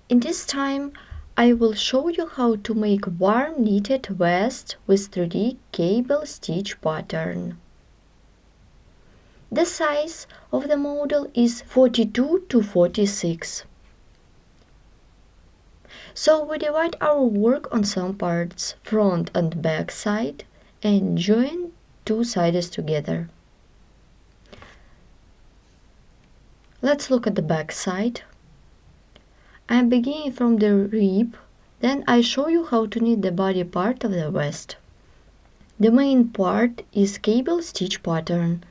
In this time, I will show you how to make warm knitted vest with 3D cable stitch pattern. The size of the model is 42 to 46. So we divide our work on some parts, front and back side, and join two sides together. Let's look at the back side. I am beginning from the rib, then I show you how to knit the body part of the vest. The main part is cable stitch pattern.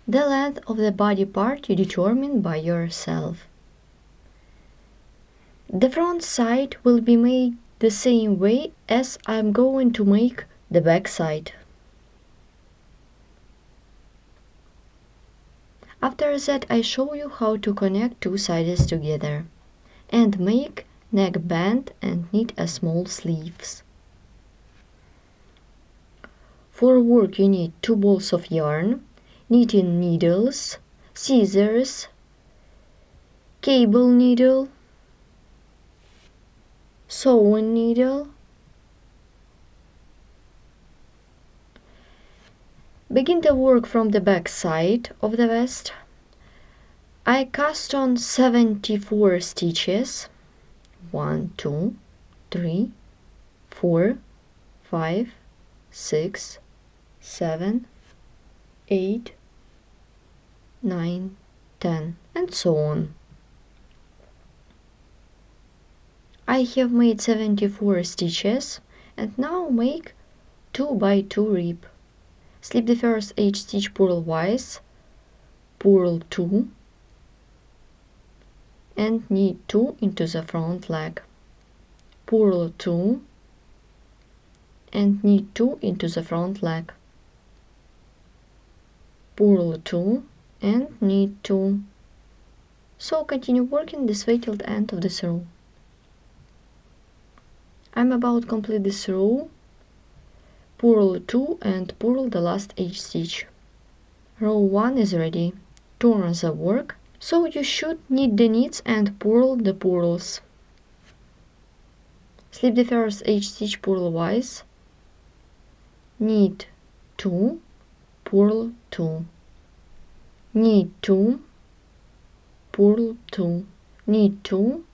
The length of the body part you determine by yourself. The front side will be made the same way as I am going to make the back side. After that, I show you how to connect two sides together and make neckband and knit a small sleeves. For work you need 2 balls of yarn, knitting needles, scissors, cable needle, sewing needle. Begin the work from the back side of the vest. I cast on 74 stitches. 1, 2, 3, 4, 5, 6, 7, 8, 9, 10, and so on. I have made 74 stitches and now make 2 by 2 rib. Slip the first H stitch purlwise, purl 2 and knit 2 into the front leg. Purl 2 and knit 2 into the front leg. Purl 2 and knit 2. So continue working this way till the end of this row. I'm about to complete this row. Purl 2 and purl the last H stitch. Row 1 is ready. Turn the work, so you should knit the knits and purl the purls. Slip the first H stitch purlwise, knit 2, purl 2, knit 2, purl 2, knit 2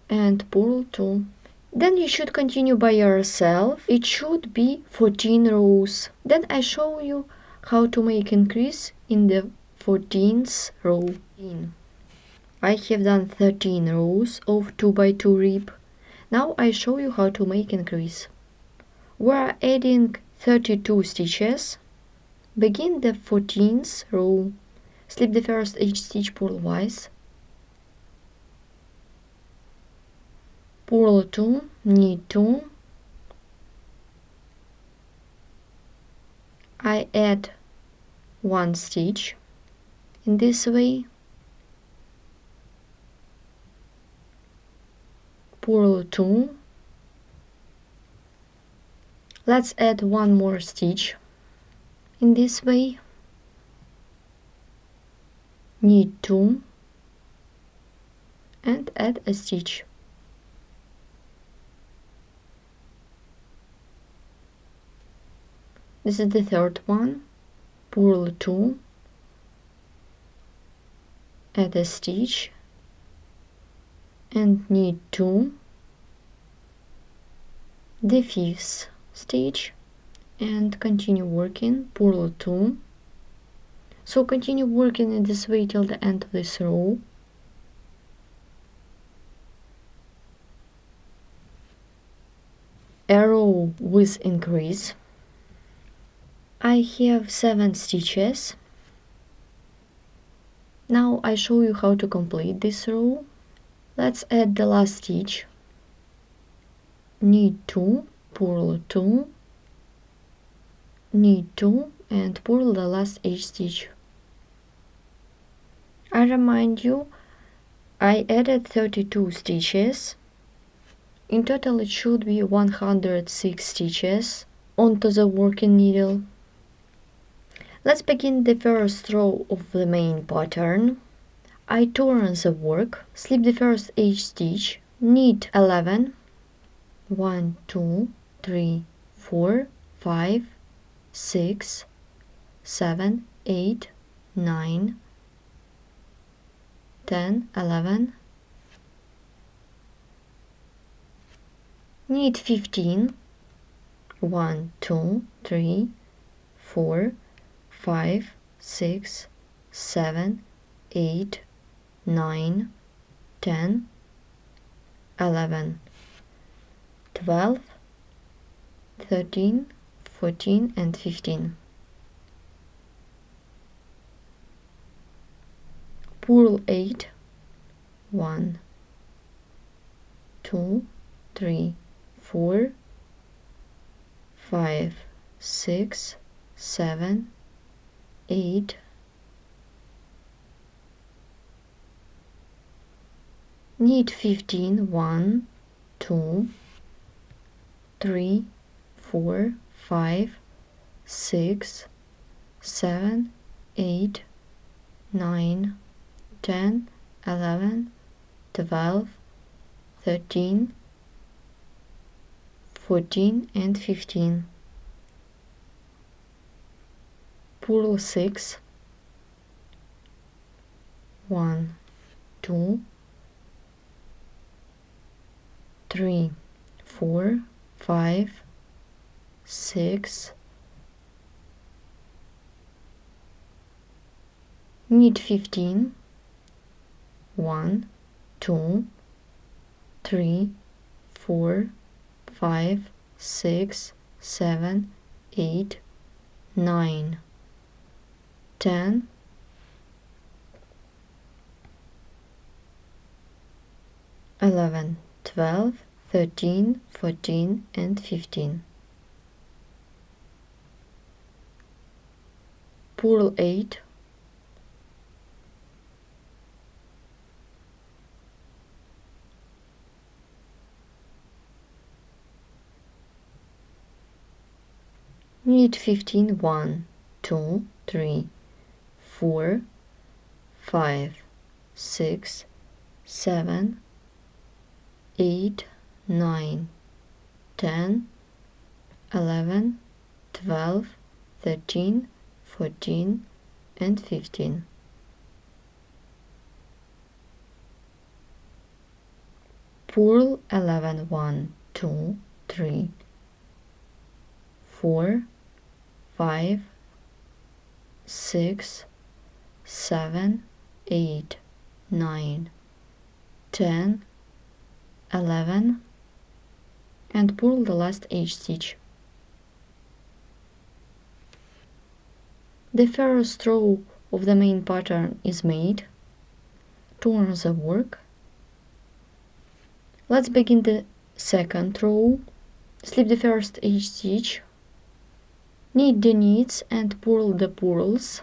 and purl 2. Then you should continue by yourself. It should be 14 rows. Then I show you how to make increase in the 14th row. I have done 13 rows of 2 by 2 rib. Now I show you how to make increase. We are adding 32 stitches. Begin the 14th row. Slip the first H stitch purlwise. Purl 2, knit 2. I add 1 stitch in this way. Purl 2. Let's add 1 more stitch in this way. Knit 2 and add a stitch. This is the third one. Purl 2, add a stitch and knit 2. The 5th stitch and continue working. Purl 2. So continue working in this way till the end of this row. A row with increase. I have 7 stitches. Now I show you how to complete this row. Let's add the last stitch. Knit 2, purl 2, knit 2 and purl the last H stitch. I remind you, I added 32 stitches. In total it should be 106 stitches onto the working needle. Let's begin the first row of the main pattern. I turn the work, slip the first H stitch knit 11, 1, 2, 3, 4, 5, 6, 7, 8, 9, 10, 11, knit 15, 1, 2, 3, 4, 5, 6, 7, 8, 9, 10, 11, 12, 13, 14 and 15. Purl 8, 1, 2, 3, 4, 5, 6, 7, 8, knit 15, 1, 2, 3, 4, 5, 6, 7, 8, 9, 10, 11, 12, 13, 14 and 15. Purl 6, 1, 2, 3, 4, 5, 6, knit 15, 1, 2, 3, 4, 5, 6, 7, 8, 9, 10, 11, 12, 13, 14 and 15. Purl 8, 15, 1, 2, 3, 4, 5, 6, 7, 8, 9, 10, 11, 12, 13, 14 and 15. Purl 11, 1, 2, 3, 4, 5, 6, 7, 8, 9, 10, 11 and purl the last H stitch. The first row of the main pattern is made. Turn the work. Let's begin the second row. Slip the first H stitch, knit the knits and purl the purls.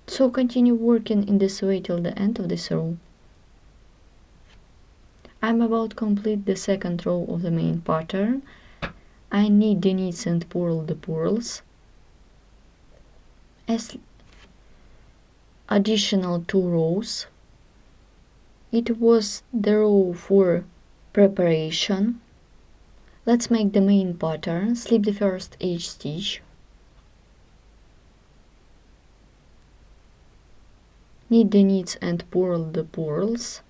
So continue working in this way till the end of this row. I'm about to complete the second row of the main pattern. I knit the knits and purl the purls. As additional 2 rows. It was the row for preparation. Let's make the main pattern. Slip the first H stitch, knit the knits and purl the purls.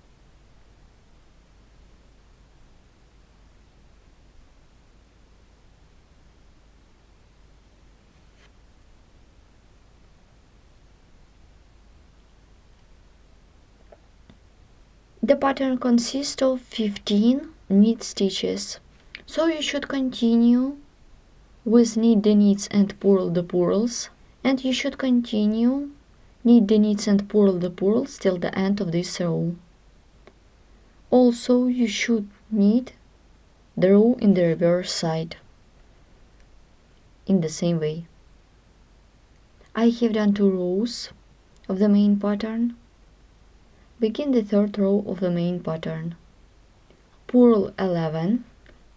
The pattern consists of 15 knit stitches, so you should continue with knit the knits and purl the purls, and you should continue knit the knits and purl the purls till the end of this row. Also, you should knit the row in the reverse side in the same way. I have done 2 rows of the main pattern. Begin the third row of the main pattern. Purl 11.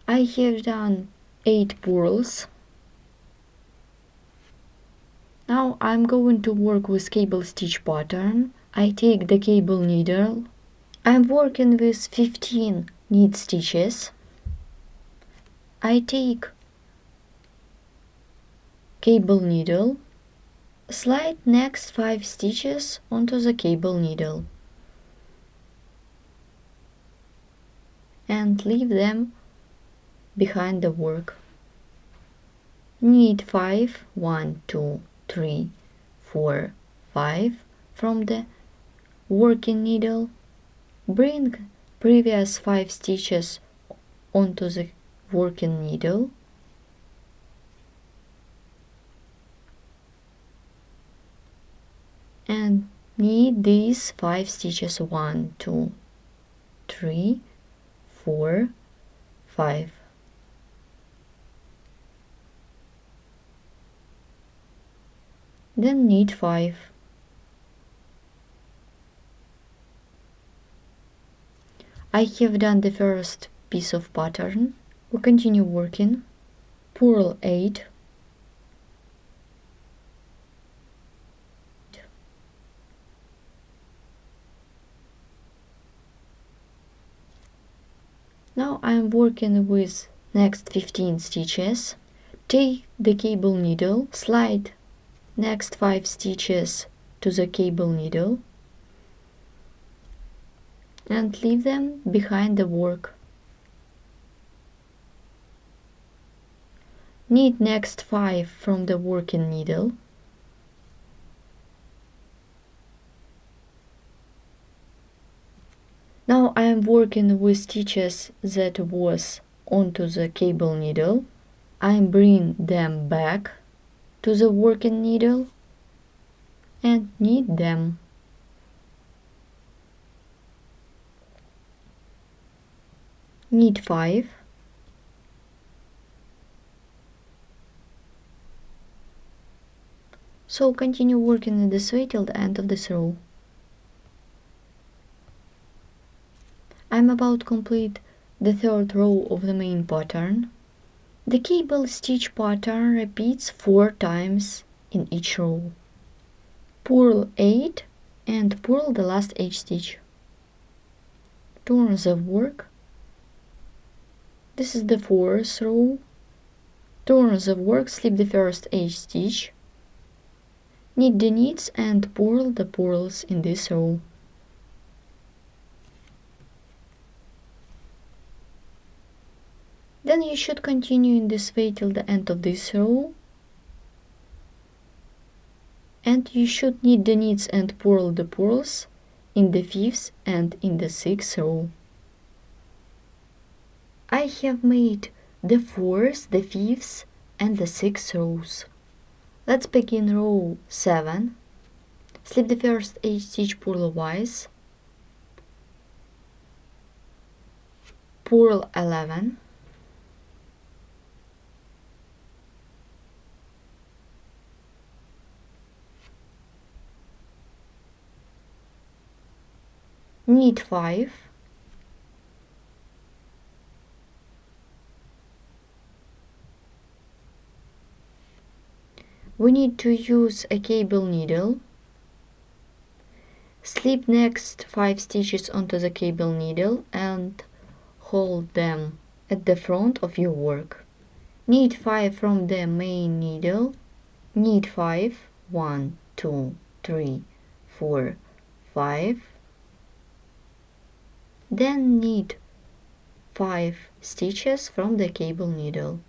I have done 8 purls. Now I'm going to work with cable stitch pattern. I take the cable needle. I'm working with 15 knit stitches. I take cable needle, slide next 5 stitches onto the cable needle and leave them behind the work. Knit 5, 1, 2, 3, 4, 5 from the working needle. Bring previous 5 stitches onto the working needle and knit these 5 stitches 1, 2, 3, 4, 5. Then knit 5. I have done the first piece of pattern. We continue working. Purl 8. Now I am working with next 15 stitches. Take the cable needle, slide next 5 stitches to the cable needle and leave them behind the work. Knit next 5 from the working needle. Now I am working with stitches that was onto the cable needle. I bring them back to the working needle and knit them. Knit 5. So continue working in this way till the end of this row. I'm about to complete the third row of the main pattern. The cable stitch pattern repeats 4 times in each row. Purl 8 and purl the last H stitch. Turn the work. This is the 4th row. Turn the work, slip the first H stitch. Knit the knits and purl the purls in this row. Then you should continue in this way till the end of this row. And you should knit the knits and purl the purls in the 5th and in the 6th row. I have made the 4th, the 5th and the 6th rows. Let's begin row 7. Slip the first H stitch purlwise. Purl 11. Knit 5. We need to use a cable needle. Slip next 5 stitches onto the cable needle and hold them at the front of your work. Knit 5 from the main needle. Knit 5, 1, 2, 3, 4, 5. Then knit 5 stitches from the cable needle.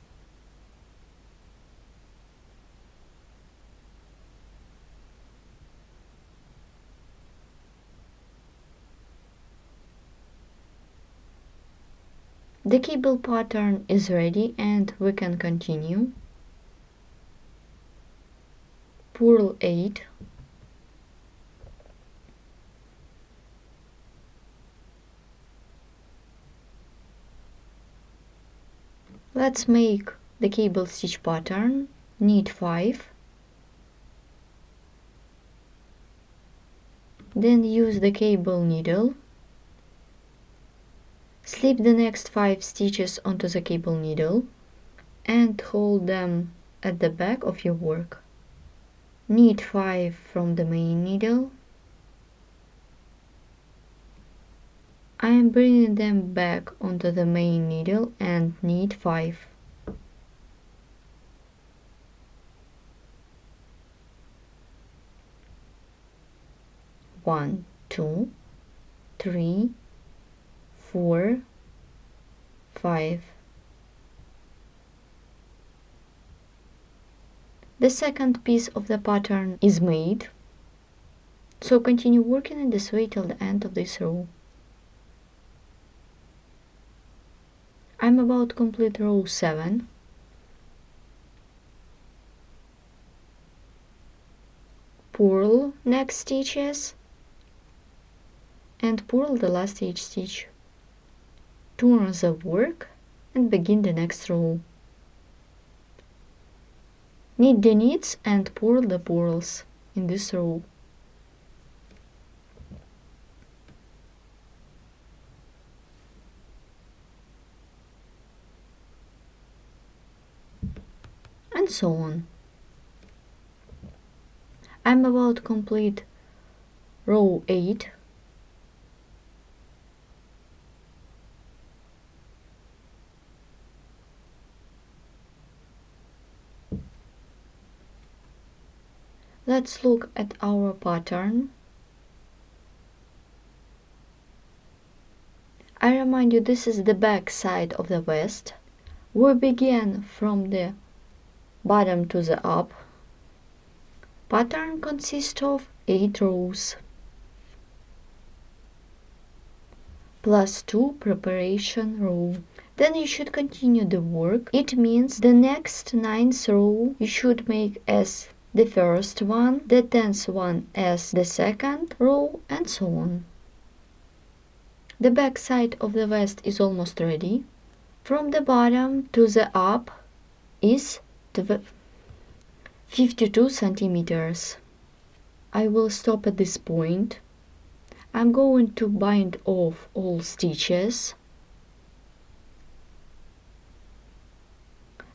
The cable pattern is ready and we can continue. Purl 8. Let's make the cable stitch pattern. Knit 5. Then use the cable needle. Slip the next 5 stitches onto the cable needle and hold them at the back of your work. Knit 5 from the main needle. I am bringing them back onto the main needle and knit 5. One, 2, 3, 4, 5. The second piece of the pattern is made, so continue working in this way till the end of this row. I'm about to complete row 7. Purl neck stitches and purl the last edge stitch. Turn the work and begin the next row. Knit the knits and purl the purls in this row. And so on. I'm about to complete row 8. Let's look at our pattern. I remind you, this is the back side of the vest. We begin from the bottom to the up. Pattern consists of 8 rows plus 2 preparation row. Then you should continue the work. It means the next 9th row you should make as the first one, the 10th one as the second row, and so on. The back side of the vest is almost ready. From the bottom to the up is 52 centimeters. I will stop at this point. I'm going to bind off all stitches.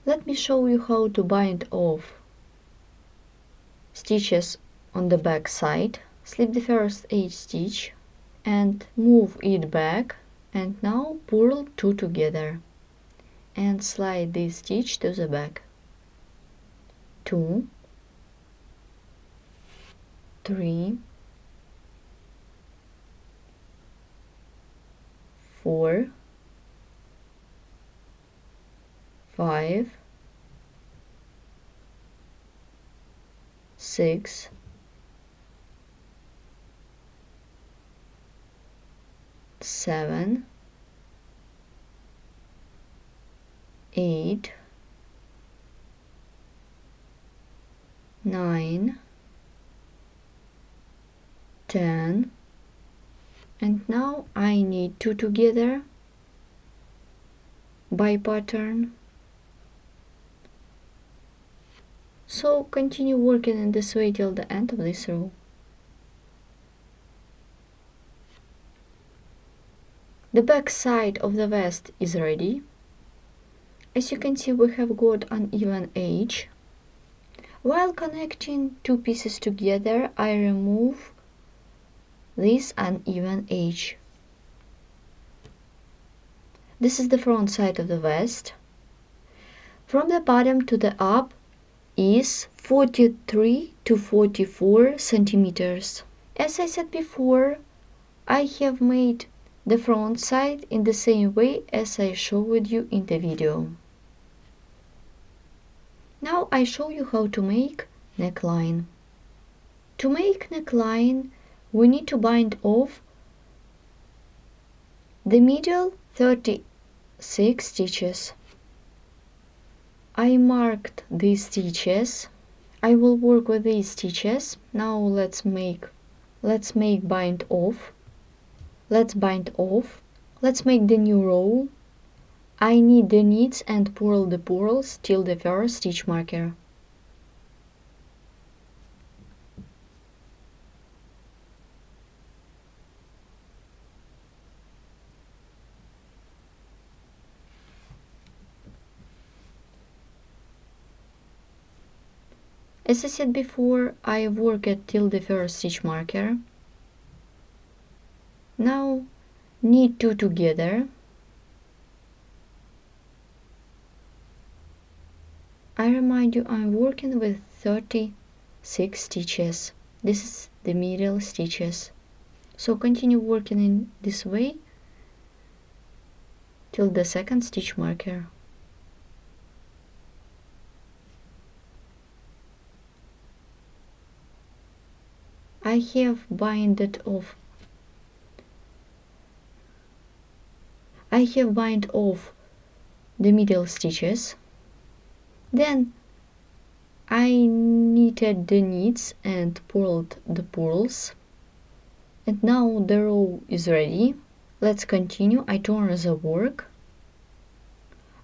Let me show you how to bind off stitches on the back side. Slip the first edge stitch and move it back, and now purl 2 together and slide this stitch to the back. 2, 3, 4, 5, 6, 7, 8, 9, 10, and now I need 2 together by pattern. So continue working in this way till the end of this row. The back side of the vest is ready. As you can see, we have got uneven edge. While connecting 2 pieces together, I remove this uneven edge. This is the front side of the vest. From the bottom to the up is 43 to 44 centimeters. As I said before, I have made the front side in the same way as I showed you in the video. Now I show you how to make neckline. To make neckline, we need to bind off the middle 36 stitches. I marked these stitches. I will work with these stitches. Now let's make bind off. Let's bind off. Let's make the new row. I knit the knits and purl the purls till the first stitch marker. As I said before, I work it till the first stitch marker. Now knit 2 together. I remind you I'm working with 36 stitches. This is the middle stitches. So continue working in this way till the second stitch marker. I have binded off the middle stitches. Then I knitted the knits and purled the purls. And now the row is ready. Let's continue. I turn the work.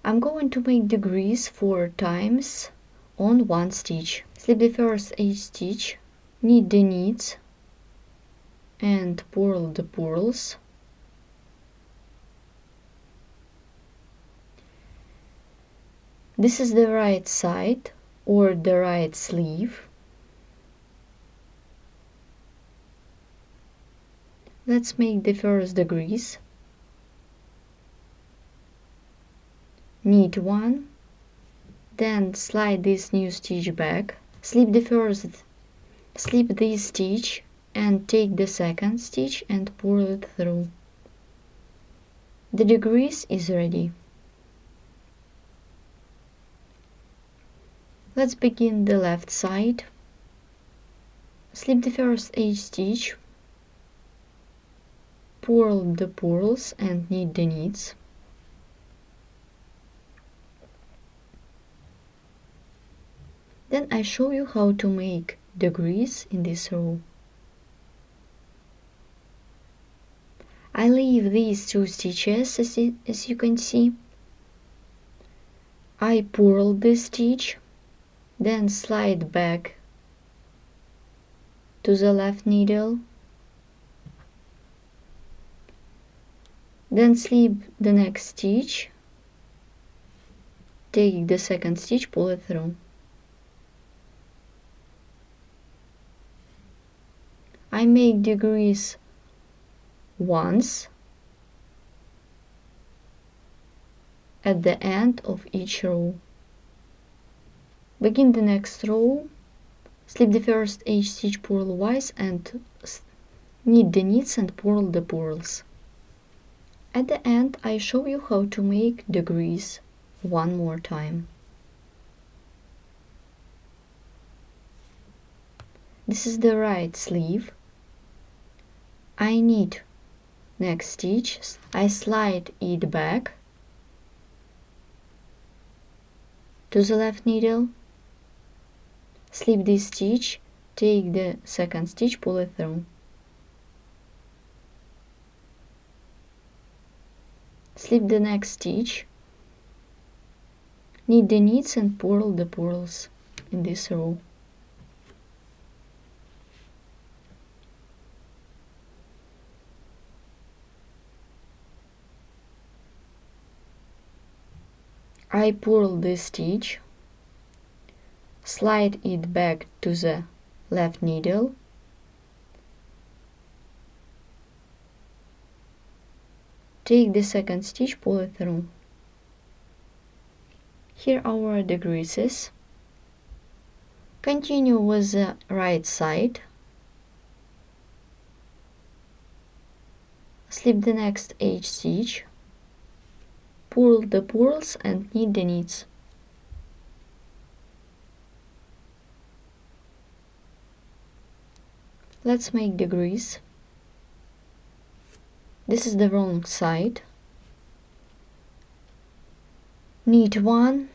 I'm going to make degrees 4 times on one stitch. Slip the first 8 stitch, knit the knits and purl the purls. This is the right side or the right sleeve. Let's make the first degrees. Knit 1, then slide this new stitch back, slip this stitch and take the second stitch and pull it through. The degrees is ready. Let's begin the left side. Slip the first 8 stitch, purl the purls and knit the knits. Then I show you how to make degrees in this row. I leave these 2 stitches as you can see. I purl this stitch, then slide back to the left needle, then slip the next stitch, take the second stitch, pull it through. I make degrees once at the end of each row. Begin the next row, slip the first 8 stitch purlwise and knit the knits and purl the purls. At the end I show you how to make degrees one more time. This is the right sleeve. I knit next stitch, I slide it back to the left needle, slip this stitch, take the second stitch, pull it through. Slip the next stitch, knit the knits and purl the purls in this row. I purl this stitch, slide it back to the left needle, take the second stitch, pull it through. Here are our degrees. Continue with the right side. Slip the next 8 stitch, purl the purls and knit the knits. Let's make degrees. This is the wrong side. Knit 1,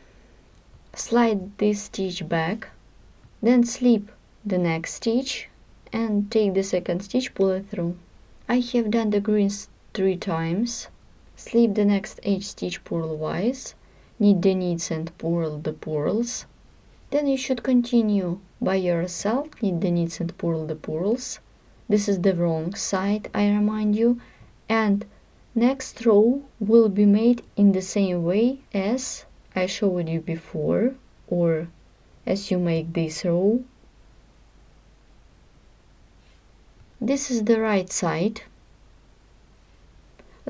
slide this stitch back, then slip the next stitch and take the second stitch, pull it through. I have done the greens 3 times. Slip the next 8 stitch purlwise, knit the knits and purl the purls. Then you should continue by yourself, knit the knits and purl the purls. This is the wrong side, I remind you, and next row will be made in the same way as I showed you before, or as you make this row. This is the right side.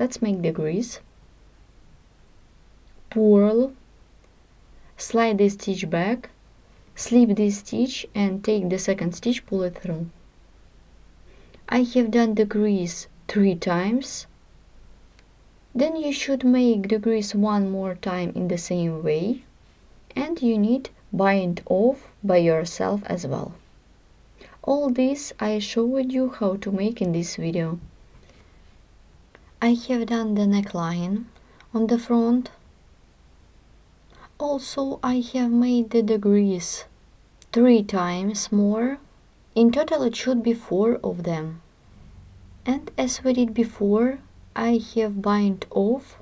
Let's make the grease. Purl, slide this stitch back, slip this stitch and take the second stitch, pull it through. I have done the grease 3 times. Then you should make the grease one more time in the same way, and you need bind off by yourself as well. All this I showed you how to make in this video. I have done the neckline on the front. Also I have made the grease 3 times more. In total it should be 4 of them. And as we did before, I have bind off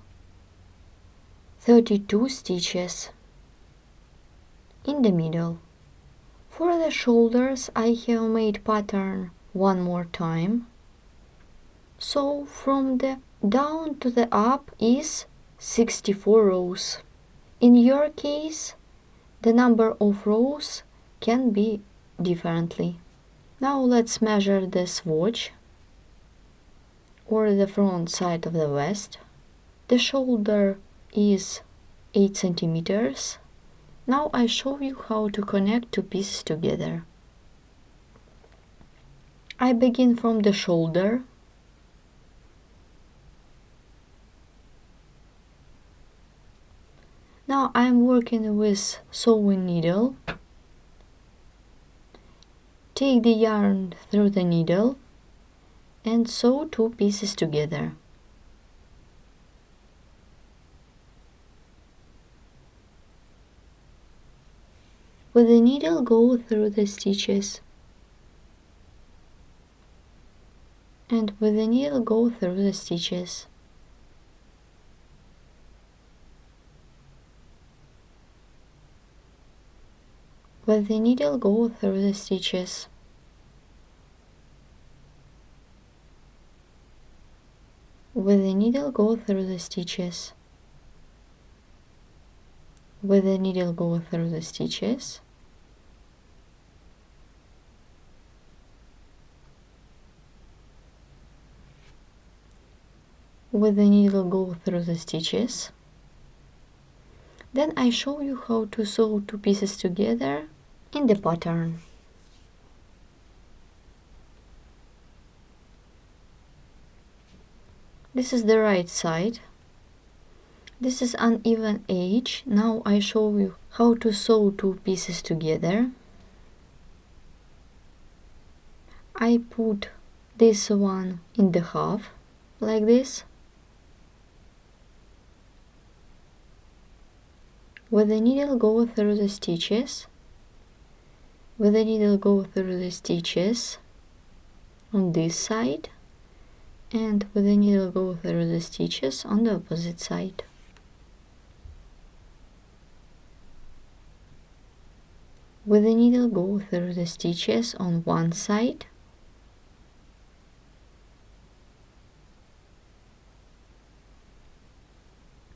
32 stitches in the middle. For the shoulders I have made pattern one more time. So from the down to the up is 64 rows. In your case, the number of rows can be differently. Now let's measure the swatch, or the front side of the vest. The shoulder is 8 centimeters. Now I show you how to connect 2 pieces together. I begin from the shoulder. Now I'm working with sewing needle. Take the yarn through the needle and sew 2 pieces together. With the needle go through the stitches, and with the needle go through the stitches. With the needle go through the stitches. With the needle go through the stitches. With the needle go through the stitches. With the needle go through the stitches. Then I show you how to sew 2 pieces together in the pattern. This is the right side. This is uneven edge. Now I show you how to sew 2 pieces together. I put this one in the half, like this. With the needle go through the stitches. With the needle go through the stitches on this side, and with the needle go through the stitches on the opposite side. With the needle go through the stitches on one side.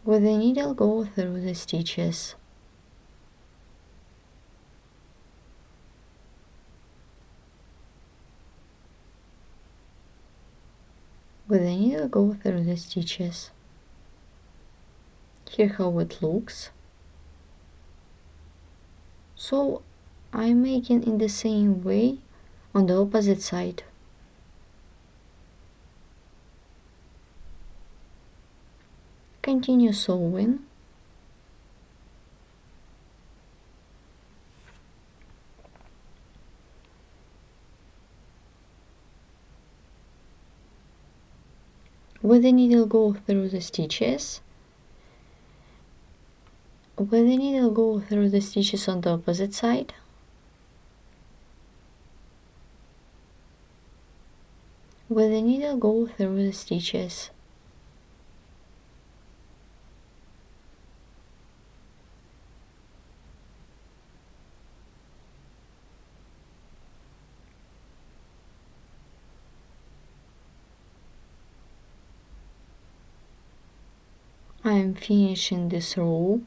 With the needle go through the stitches. With the needle go through the stitches. Here how it looks. So I'm making in the same way on the opposite side. Continue sewing. With the needle go through the stitches. With the needle go through the stitches on the opposite side. With the needle go through the stitches. I am finishing this row.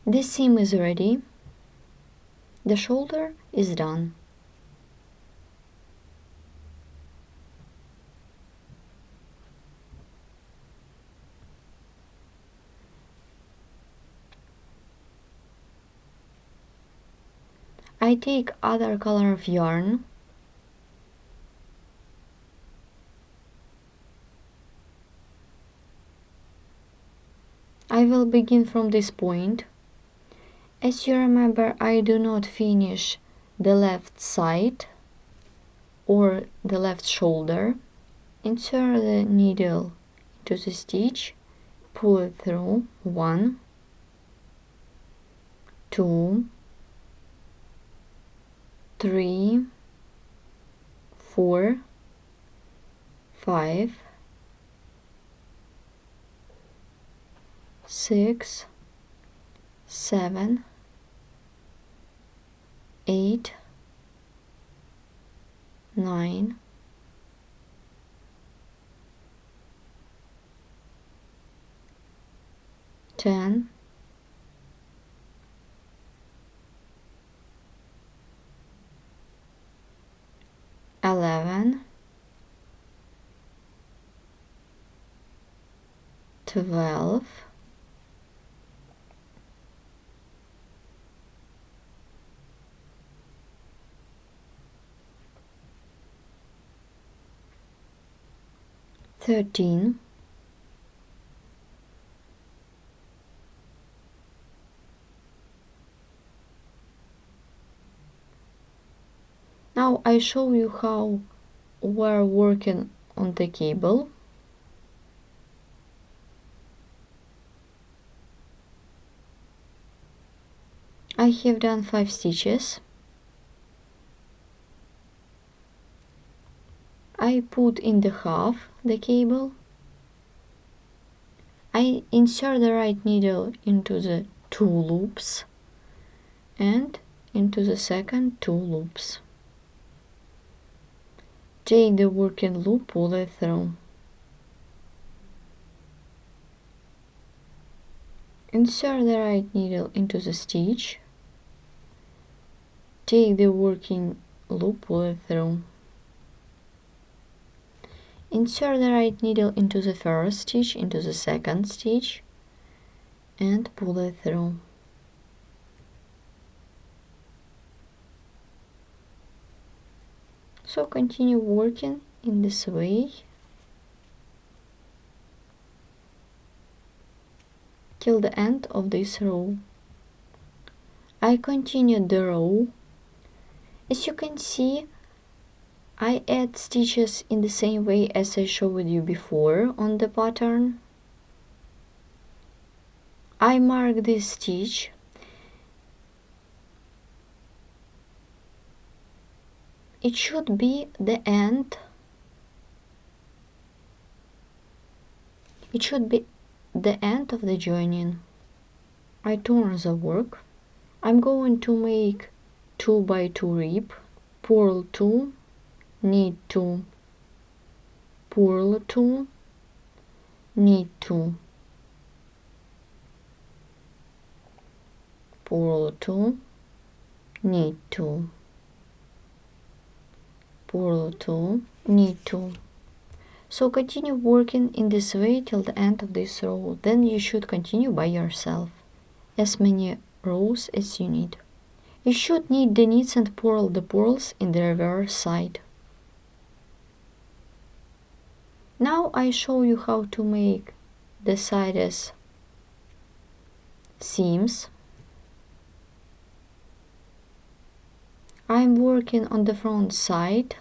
The seam is ready. The shoulder is done. I take other color of yarn. I will begin from this point. As you remember, I do not finish the left side or the left shoulder. Insert the needle into the stitch, pull it through 1, 2, 3, 4, 5, 6, 7, 8, 9, 10, 11, 12, 13, 'Now I show you how we're working on the cable. I have done 5 stitches. I put in the half the cable. I insert the right needle into the 2 loops and into the second 2 loops. Take the working loop, pull it through. Insert the right needle into the stitch. Take the working loop, pull it through. Insert the right needle into the first stitch, into the second stitch, and pull it through. So continue working in this way till the end of this row. I continued the row. As you can see, I add stitches in the same way as I showed you before on the pattern. I mark this stitch. It should be the end. It should be the end of the joining. I turn the work. I'm going to make 2 by 2 rib, purl 2, knit 2, purl 2, knit 2, purl 2, knit 2, purl 2, knit 2. So continue working in this way till the end of this row. Then you should continue by yourself as many rows as you need. You should knit the knits and purl the purls in the reverse side. Now I show you how to make the sides seams. I'm working on the front side.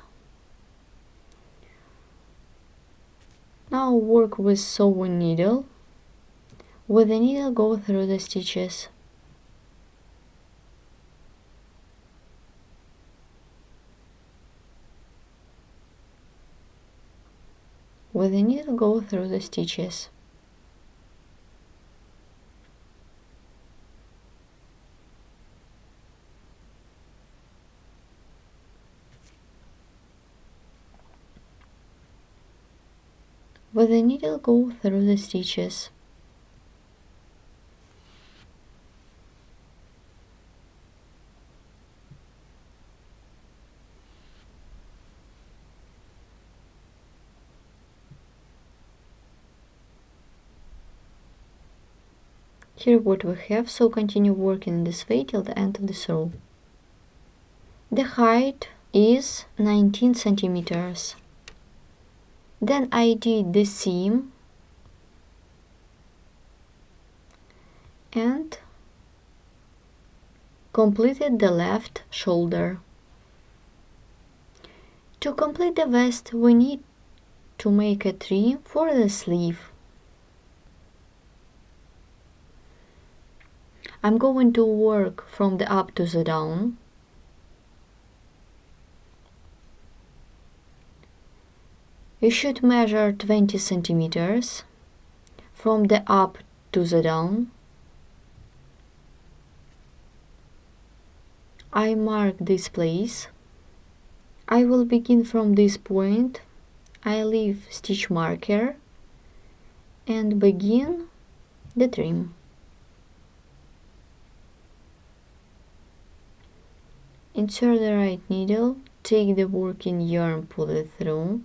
Now work with sewing needle. With the needle go through the stitches. With the needle go through the stitches. With the needle go through the stitches. Here what we have, so continue working in this way till the end of this row. The height is 19 centimeters. Then I did the seam and completed the left shoulder. To complete the vest, we need to make a trim for the sleeve. I'm going to work from the up to the down. You should measure 20 centimeters from the up to the down. I mark this place. I will begin from this point. I leave stitch marker and begin the trim. Insert the right needle, take the working yarn, pull it through.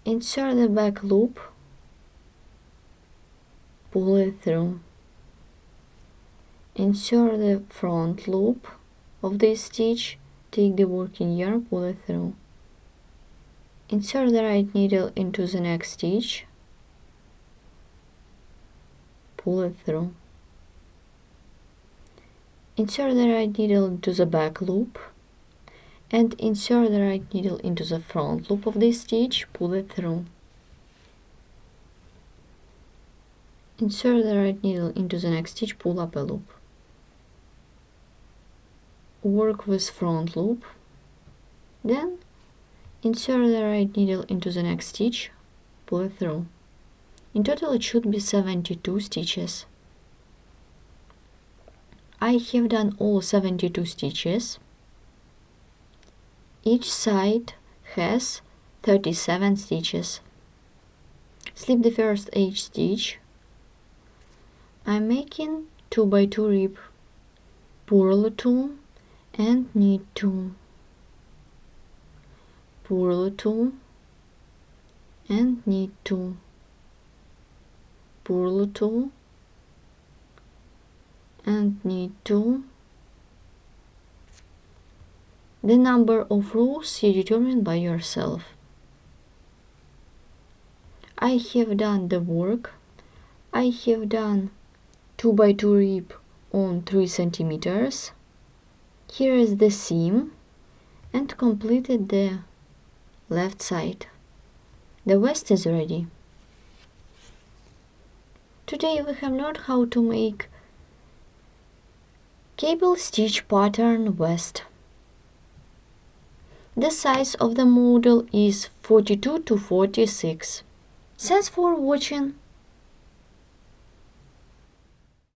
Insert the back loop, pull it through. Insert the front loop of this stitch, take the working yarn, pull it through. Insert the right needle into the next stitch, pull it through. Insert the right needle into the back loop and insert the right needle into the front loop of this stitch, pull it through. Insert the right needle into the next stitch, pull up a loop. Work with front loop, then insert the right needle into the next stitch, pull it through. In total it should be 72 stitches. I have done all 72 stitches. Each side has 37 stitches. Slip the first H stitch. I'm making 2 by 2 rib, purl 2 and knit 2, purl 2 and knit 2, purl 2 and knit 2. The number of rows you determine by yourself. I have done the work. I have done 2 by 2 rib on 3 centimeters. Here is the seam and completed the left side. The vest is ready. Today we have learned how to make cable stitch pattern vest. The size of the model is 42 to 46. Thanks for watching.